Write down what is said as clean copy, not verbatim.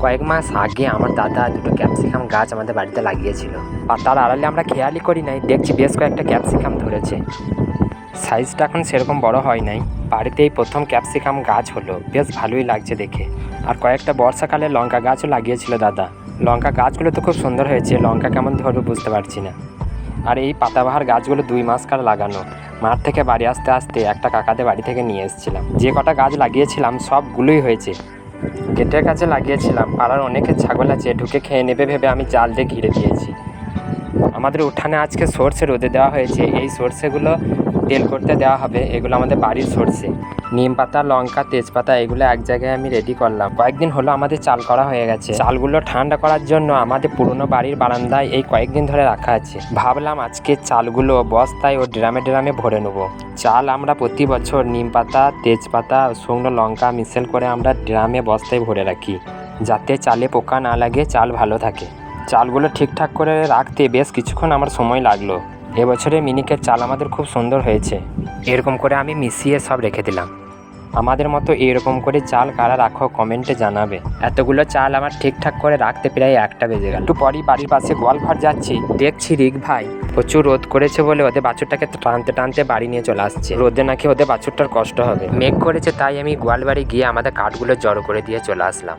কয়েক মাস আগে আমার দাদা দুটো ক্যাপসিকাম গাছ আমাদের বাড়িতে লাগিয়েছিল। পাতার আড়ালে আমরা খেয়ালই করি নাই, দেখছি বেশ কয়েকটা ক্যাপসিকাম ধরেছে। সাইজটা এখন সেরকম বড় হয় নাই। বাড়িতেই প্রথম ক্যাপসিকাম গাছ হলো, বেশ ভালোই লাগছে দেখে। আর কয়েকটা বর্ষাকালে লঙ্কা গাছও লাগিয়েছিল দাদা। লঙ্কা গাছগুলো তো খুব সুন্দর হয়েছে, লঙ্কা কেমন ধরবে বুঝতে পারছি না। আর এই পাতাবাহার গাছগুলো 2 মাসকার লাগানো। মাঠ থেকে বাড়ি আসতে আসতে একটা কাকাদের বাড়ি থেকে নিয়ে এসেছিলাম। যে কটা গাছ লাগিয়েছিলাম সবগুলোই হয়েছে। গেটের কাছে লাগিয়েছিলাম, পাড়ার অনেকের ছাগল আছে, ঢুকে খেয়ে নেবে ভেবে আমি জাল দিয়ে ঘিরে দিয়েছি। আমাদের উঠানে আজকে সর্ষে রোদে দেওয়া হয়েছে, এই সর্ষেগুলো তেল করতে দেওয়া হবে। এগুলো আমাদের বাড়ির সর্ষে। নিম পাতা, লঙ্কা, তেজপাতা এগুলো এক জায়গায় আমি রেডি করলাম। কয়েকদিন হলো আমাদের চাল করা হয়ে গেছে। চালগুলো ঠান্ডা করার জন্য আমাদের পুরনো বাড়ির বারান্দায় এই কয়েকদিন ধরে রাখা আছে। ভাবলাম আজকে চালগুলো বস্তায় ও ড্রামে ড্রামে ভরে নেবো। চাল আমরা প্রতি বছর নিম পাতা, তেজপাতা, শুকনো লঙ্কা মিশেল করে আমরা ড্রামে বস্তায় ভরে রাখি, যাতে চালে পোকা না লাগে, চাল ভালো থাকে। চালগুলো ঠিকঠাক করে রাখতে বেশ কিছুক্ষণ আমার সময় লাগলো। এবছরে মিনিকের চাল আমাদের খুব সুন্দর হয়েছে। এরকম করে আমি মিশিয়ে সব রেখে দিলাম। আমাদের মতো এরকম করে চাল কারা রাখো কমেন্টে জানাবে। এতগুলো চাল আমার ঠিকঠাক করে রাখতে প্রায় 1টা বেজে গেল। একটু পরই বাড়ির পাশে গোয়াল ঘর যাচ্ছি, দেখছি রিক ভাই প্রচুর রোদ করেছে বলে ওদের বাছুরটাকে টানতে টানতে বাড়ি নিয়ে চলে আসছে। রোদে নাকি ওদের বাছুরটার কষ্ট হবে। মেঘ করেছে, তাই আমি গোয়াল বাড়ি গিয়ে আমাদের কাঠগুলো জড়ো করে দিয়ে চলে আসলাম।